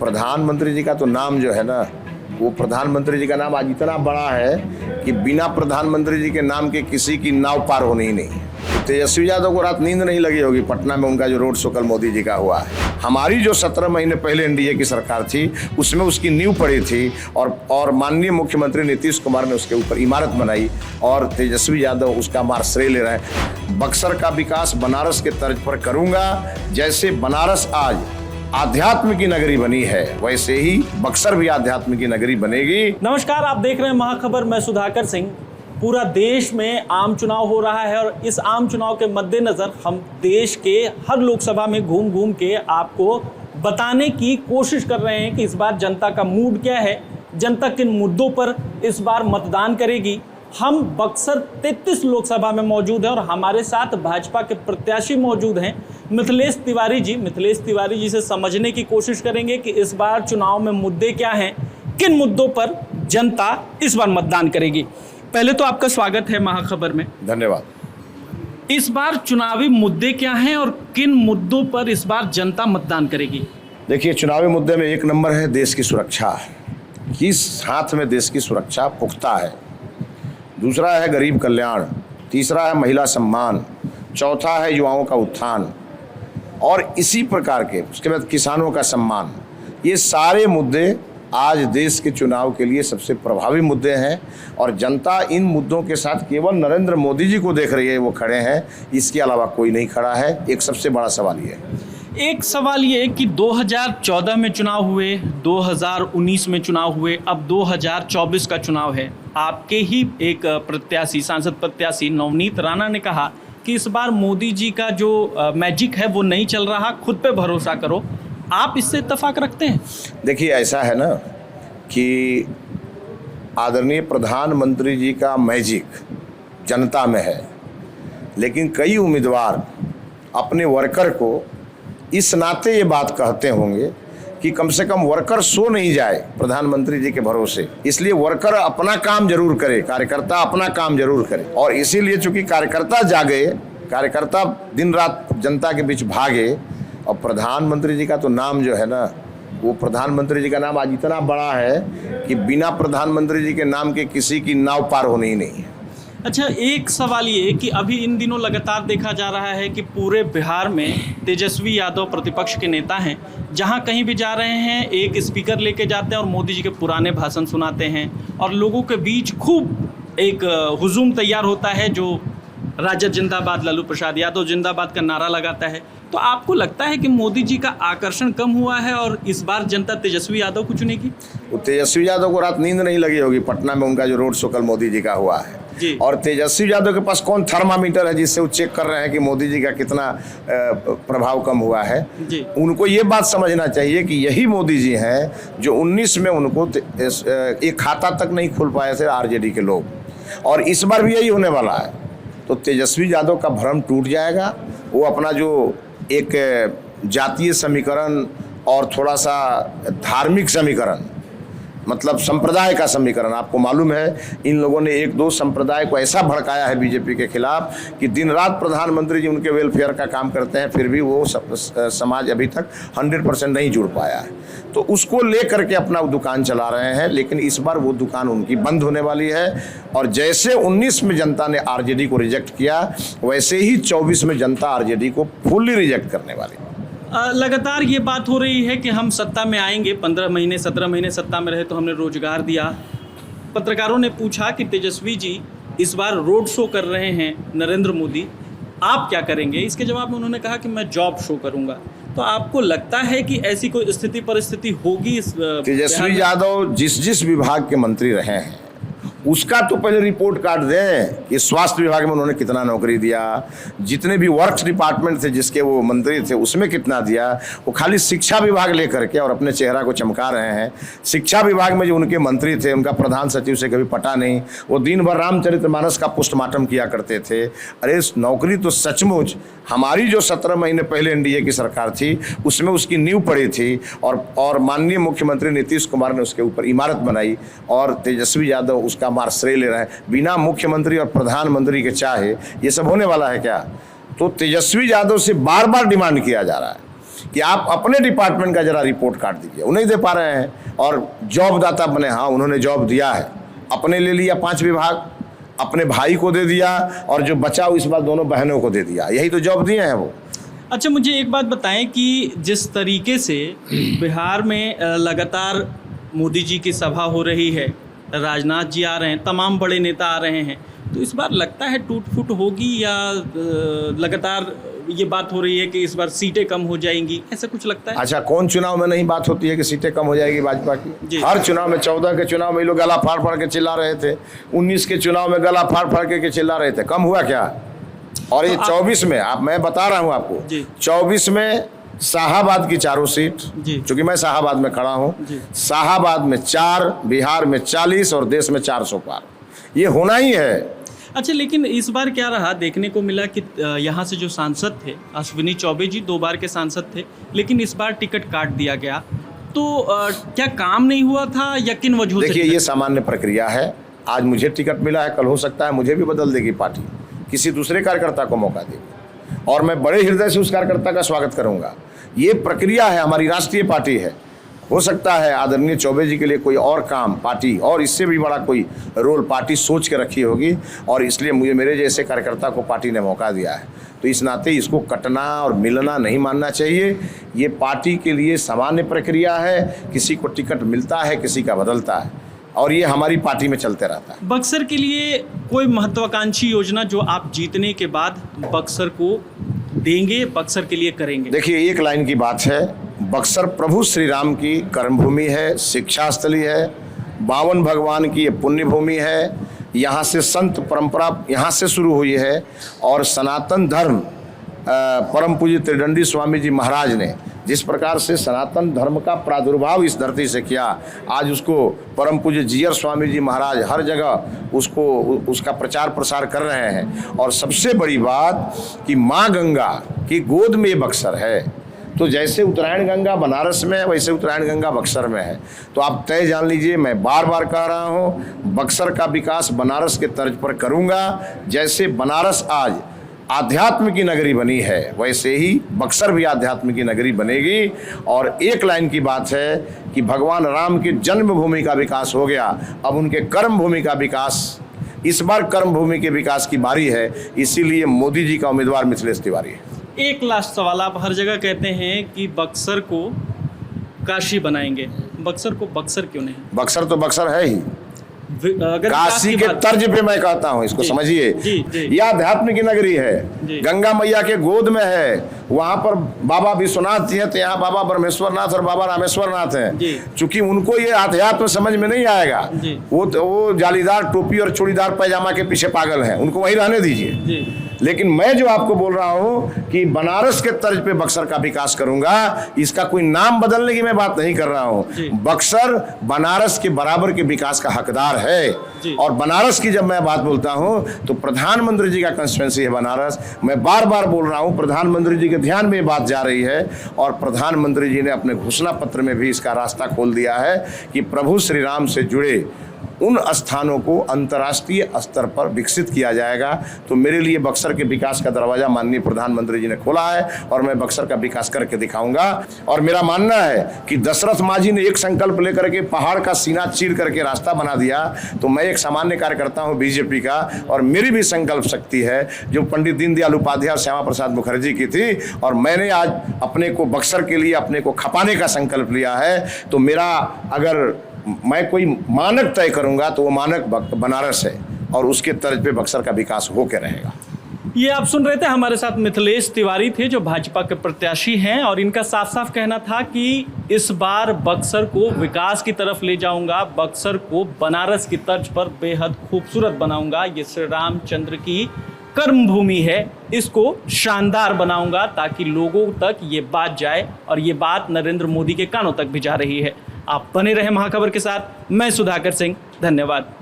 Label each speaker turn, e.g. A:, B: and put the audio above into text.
A: प्रधानमंत्री जी का तो नाम जो है ना, वो प्रधानमंत्री जी का नाम आज इतना बड़ा है कि बिना प्रधानमंत्री जी के नाम के किसी की नाव पार होनी ही नहीं। तेजस्वी यादव को रात नींद नहीं लगी होगी पटना में उनका जो रोड शो कल मोदी जी का हुआ है। हमारी जो 17 महीने पहले एनडीए की सरकार थी उसमें उसकी नींव पड़ी थी और माननीय मुख्यमंत्री नीतीश कुमार ने उसके ऊपर इमारत बनाई और तेजस्वी यादव उसका मार श्रेय ले रहे हैं। बक्सर का विकास बनारस के तर्ज पर करूंगा। जैसे बनारस आज आध्यात्म की नगरी बनी है वैसे ही बक्सर भी आध्यात्म की नगरी बनेगी।
B: नमस्कार, आप देख रहे हैं महाखबर। मैं सुधाकर सिंह। पूरा देश में आम चुनाव हो रहा है और इस आम चुनाव के मद्देनजर हम देश के हर लोकसभा में घूम घूम के आपको बताने की कोशिश कर रहे हैं कि इस बार जनता का मूड क्या है, जनता किन मुद्दों पर इस बार मतदान करेगी। हम बक्सर 33 लोकसभा में मौजूद हैं और हमारे साथ भाजपा के प्रत्याशी मौजूद हैं मिथिलेश तिवारी जी। मिथिलेश तिवारी जी से समझने की कोशिश करेंगे कि इस बार चुनाव में मुद्दे क्या हैं, किन मुद्दों पर जनता इस बार मतदान करेगी। पहले तो आपका स्वागत है महाखबर में।
A: धन्यवाद।
B: इस बार चुनावी मुद्दे क्या हैं और किन मुद्दों पर इस बार जनता मतदान करेगी?
A: देखिए, चुनावी मुद्दे में एक नंबर है देश की सुरक्षा। किस हाथ में देश की सुरक्षा पुख्ता है। दूसरा है गरीब कल्याण। तीसरा है महिला सम्मान। चौथा है युवाओं का उत्थान और इसी प्रकार के उसके बाद किसानों का सम्मान। ये सारे मुद्दे आज देश के चुनाव के लिए सबसे प्रभावी मुद्दे हैं और जनता इन मुद्दों के साथ केवल नरेंद्र मोदी जी को देख रही है, वो खड़े हैं, इसके अलावा कोई नहीं खड़ा है। एक सबसे बड़ा सवाल ये है।
B: एक सवाल ये कि 2014 में चुनाव हुए, 2019 में चुनाव हुए, अब 2024 का चुनाव है। आपके ही एक प्रत्याशी, सांसद प्रत्याशी नवनीत राणा ने कहा कि इस बार मोदी जी का जो मैजिक है वो नहीं चल रहा, खुद पे भरोसा करो। आप इससे इत्तेफाक रखते हैं?
A: देखिए, ऐसा है ना कि आदरणीय प्रधानमंत्री जी का मैजिक जनता में है, लेकिन कई उम्मीदवार अपने वर्कर को इस नाते ये बात कहते होंगे कि कम से कम वर्कर सो नहीं जाए प्रधानमंत्री जी के भरोसे, इसलिए वर्कर अपना काम जरूर करे, कार्यकर्ता अपना काम जरूर करे। और इसीलिए चूंकि कार्यकर्ता जागे, कार्यकर्ता दिन रात जनता के बीच भागे और प्रधानमंत्री जी का तो नाम जो है ना, वो प्रधानमंत्री जी का नाम आज इतना बड़ा है कि बिना प्रधानमंत्री जी के नाम के किसी की नाव पार होनी ही नहीं है।
B: अच्छा, एक सवाल ये कि अभी इन दिनों लगातार देखा जा रहा है कि पूरे बिहार में तेजस्वी यादव प्रतिपक्ष के नेता हैं। जहां कहीं भी जा रहे हैं एक स्पीकर लेके जाते हैं और मोदी जी के पुराने भाषण सुनाते हैं और लोगों के बीच खूब एक हुजूम तैयार होता है जो राजद जिंदाबाद, लालू प्रसाद यादव जिंदाबाद का नारा लगाता है। तो आपको लगता है कि मोदी जी का आकर्षण कम हुआ है और इस बार जनता तेजस्वी यादव को चुनेगी?
A: वो तेजस्वी यादव को रात नींद नहीं लगी होगी पटना में उनका जो रोड शो कल मोदी जी का हुआ है
B: जी।
A: और तेजस्वी यादव के पास कौन थर्मामीटर है जिससे वो चेक कर रहे हैं कि मोदी जी का कितना प्रभाव कम हुआ है
B: जी।
A: उनको ये बात समझना चाहिए कि यही मोदी जी हैं जो 19 में उनको एक खाता तक नहीं खोल पाए थे आरजेडी के लोग, और इस बार भी यही होने वाला है। तो तेजस्वी यादव का भ्रम टूट जाएगा। वो अपना जो एक जातीय समीकरण और थोड़ा सा धार्मिक समीकरण, मतलब संप्रदाय का समीकरण, आपको मालूम है इन लोगों ने एक दो संप्रदाय को ऐसा भड़काया है बीजेपी के खिलाफ कि दिन रात प्रधानमंत्री जी उनके वेलफेयर का काम करते हैं, फिर भी वो समाज अभी तक 100% नहीं जुड़ पाया है। तो उसको लेकर के अपना दुकान चला रहे हैं, लेकिन इस बार वो दुकान उनकी बंद होने वाली है। और जैसे 19 में जनता ने आरजेडी को रिजेक्ट किया, वैसे ही 24 में जनता आरजेडी को फुल्ली रिजेक्ट करने वाली है।
B: लगातार ये बात हो रही है कि हम सत्ता में आएंगे, 15 महीने 17 महीने सत्ता में रहे तो हमने रोजगार दिया। पत्रकारों ने पूछा कि तेजस्वी जी इस बार रोड शो कर रहे हैं नरेंद्र मोदी, आप क्या करेंगे? इसके जवाब में उन्होंने कहा कि मैं जॉब शो करूंगा। तो आपको लगता है कि ऐसी कोई स्थिति परिस्थिति होगी?
A: तेजस्वी यादव जिस विभाग के मंत्री रहे हैं उसका तो पहले रिपोर्ट कार्ड दें कि स्वास्थ्य विभाग में उन्होंने कितना नौकरी दिया, जितने भी वर्क्स डिपार्टमेंट थे जिसके वो मंत्री थे उसमें कितना दिया। वो खाली शिक्षा विभाग लेकर के और अपने चेहरा को चमका रहे हैं। शिक्षा विभाग में जो उनके मंत्री थे उनका प्रधान सचिव से कभी पटा नहीं, वो दिन भर रामचरितमानस का पोस्टमार्टम किया करते थे। अरे नौकरी तो सचमुच हमारी जो 17 महीने पहले एनडीए की सरकार थी उसमें उसकी नींव पड़ी थी और माननीय मुख्यमंत्री नीतीश कुमार ने उसके ऊपर इमारत बनाई और तेजस्वी यादव उसका मार श्रेय ले रहे हैं। बिना मुख्यमंत्री और प्रधानमंत्री के चाहे ये सब होने वाला है क्या? तो तेजस्वी यादव से बार बार डिमांड किया जा रहा है कि आप अपने डिपार्टमेंट का जरा रिपोर्ट कार्ड दीजिए, वो नहीं दे पा रहे हैं। और जॉब दाता बने, हाँ उन्होंने जॉब दिया है, अपने ले लिया 5 विभाग, अपने भाई को दे दिया और जो बचा इस बार दोनों बहनों को दे दिया, यही तो जॉब दिए हैं वो।
B: अच्छा, मुझे एक बात बताएं कि जिस तरीके से बिहार में लगातार मोदी जी की सभा हो रही है, राजनाथ जी आ रहे हैं, तमाम बड़े नेता आ रहे हैं, तो इस बार लगता है टूट फूट होगी या लगातार ये बात हो रही है कि इस बार सीटें कम हो जाएंगी, ऐसा कुछ लगता है?
A: अच्छा, कौन चुनाव में नहीं बात होती है कि सीटें कम हो जाएगी भाजपा की? हर चुनाव में, 14 के चुनाव में लोग गला फाड़ फाड़ के चिल्ला रहे थे, 19 के चुनाव में गला फाड़ फाड़ के चिल्ला रहे थे, कम हुआ क्या? और ये 24 में मैं बता रहा हूँ आपको, 24 में शाहाबाद की 4 सीट, क्योंकि मैं शाहाबाद में खड़ा हूँ, शाहाबाद में 4, बिहार में 40 और देश में 400 पार, ये होना ही है।
B: अच्छा, लेकिन इस बार क्या रहा, देखने को मिला कि यहाँ से जो सांसद थे अश्विनी चौबे जी 2 बार के सांसद थे, लेकिन इस बार टिकट काट दिया गया, तो क्या काम नहीं हुआ था या किन वजहों से?
A: देखिए, ये सामान्य प्रक्रिया है। आज मुझे टिकट मिला है, कल हो सकता है मुझे भी बदल देगी पार्टी, किसी दूसरे कार्यकर्ता को मौका देगी, और मैं बड़े हृदय से उस कार्यकर्ता का स्वागत करूंगा। ये प्रक्रिया है, हमारी राष्ट्रीय पार्टी है। हो सकता है आदरणीय चौबे जी के लिए कोई और काम पार्टी और इससे भी बड़ा कोई रोल पार्टी सोच के रखी होगी, और इसलिए मुझे मेरे जैसे कार्यकर्ता को पार्टी ने मौका दिया है। तो इस नाते इसको कटना और मिलना नहीं मानना चाहिए। ये पार्टी के लिए सामान्य प्रक्रिया है, किसी को टिकट मिलता है, किसी का बदलता है, और ये हमारी पार्टी में चलते रहता है।
B: बक्सर के लिए कोई महत्वाकांक्षी योजना जो आप जीतने के बाद बक्सर को देंगे, बक्सर के लिए करेंगे?
A: देखिए, एक लाइन की बात है, बक्सर प्रभु श्री राम की कर्मभूमि है, शिक्षा स्थली है, 52 भगवान की ये पुण्य भूमि है। यहाँ से संत परंपरा यहाँ से शुरू हुई है, और सनातन धर्म परम पूज्य त्रिदंडी स्वामी जी महाराज ने जिस प्रकार से सनातन धर्म का प्रादुर्भाव इस धरती से किया, आज उसको परम पूज्य जीयर स्वामी जी महाराज हर जगह उसका प्रचार प्रसार कर रहे हैं। और सबसे बड़ी बात कि माँ गंगा की गोद में ये बक्सर है, तो जैसे उत्तरायण गंगा बनारस में है, वैसे उत्तरायण गंगा बक्सर में है। तो आप तय जान लीजिए, मैं बार बार कह रहा हूँ, बक्सर का विकास बनारस के तर्ज पर करूँगा। जैसे बनारस आज आध्यात्म की नगरी बनी है, वैसे ही बक्सर भी आध्यात्म की नगरी बनेगी। और एक लाइन की बात है कि भगवान राम की जन्मभूमि का विकास हो गया, अब उनके कर्म भूमि का विकास, इस बार कर्म भूमि के विकास की बारी है, इसीलिए मोदी जी का उम्मीदवार मिथिलेश तिवारी है।
B: एक लास्ट सवाल, आप हर जगह कहते हैं कि बक्सर को काशी बनाएंगे, बक्सर को बक्सर क्यों नहीं?
A: बक्सर तो बक्सर है ही,
B: अगर
A: काशी के तर्ज पे मैं कहता हूँ, इसको समझिए। यह अध्यात्म की नगरी है, गंगा मैया के गोद में है, वहां पर बाबा विश्वनाथ जी हैं, तो यहाँ बाबा ब्रह्मेश्वर नाथ और बाबा रामेश्वर नाथ हैं। चूंकि उनको ये अध्यात्म समझ में नहीं आएगा, वो जालीदार टोपी और चूड़ीदार पैजामा के पीछे पागल हैं, उनको वहीं रहने दीजिए। लेकिन मैं जो आपको बोल रहा हूं कि बनारस के तर्ज पे बक्सर का विकास करूंगा, इसका कोई नाम बदलने की मैं बात नहीं कर रहा हूं। बक्सर बनारस के बराबर के विकास का हकदार है। और बनारस की जब मैं बात बोलता हूं तो प्रधानमंत्री जी का कंस्टिट्यूएंसी है बनारस। मैं बार बार बोल रहा हूं, प्रधानमंत्री जी के ध्यान में बात जा रही है, और प्रधानमंत्री जी ने अपने घोषणा पत्र में भी इसका रास्ता खोल दिया है कि प्रभु श्री राम से जुड़े उन स्थानों को अंतर्राष्ट्रीय स्तर पर विकसित किया जाएगा। तो मेरे लिए बक्सर के विकास का दरवाजा माननीय प्रधानमंत्री जी ने खोला है, और मैं बक्सर का विकास करके दिखाऊंगा। और मेरा मानना है कि दशरथ मांझी ने एक संकल्प लेकर के पहाड़ का सीना चीर करके रास्ता बना दिया, तो मैं एक सामान्य कार्यकर्ता हूं बीजेपी का, और मेरी भी संकल्प शक्ति है जो पंडित दीनदयाल उपाध्याय और श्यामा प्रसाद मुखर्जी की थी, और मैंने आज अपने को बक्सर के लिए अपने को खपाने का संकल्प लिया है। तो मेरा अगर मैं कोई मानक तय करूंगा तो वो मानक बनारस है, और उसके तर्ज पे बक्सर का विकास होकर रहेगा।
B: ये आप सुन रहे थे, हमारे साथ मिथिलेश तिवारी थे जो भाजपा के प्रत्याशी हैं, और इनका साफ साफ कहना था कि इस बार बक्सर को विकास की तरफ ले जाऊंगा, बक्सर को बनारस की तर्ज पर बेहद खूबसूरत बनाऊंगा। ये श्री रामचंद्र की कर्म भूमि है, इसको शानदार बनाऊंगा ताकि लोगों तक ये बात जाए, और ये बात नरेंद्र मोदी के कानों तक भी जा रही है। आप बने रहे महाखबर के साथ। मैं सुधाकर सिंह, धन्यवाद।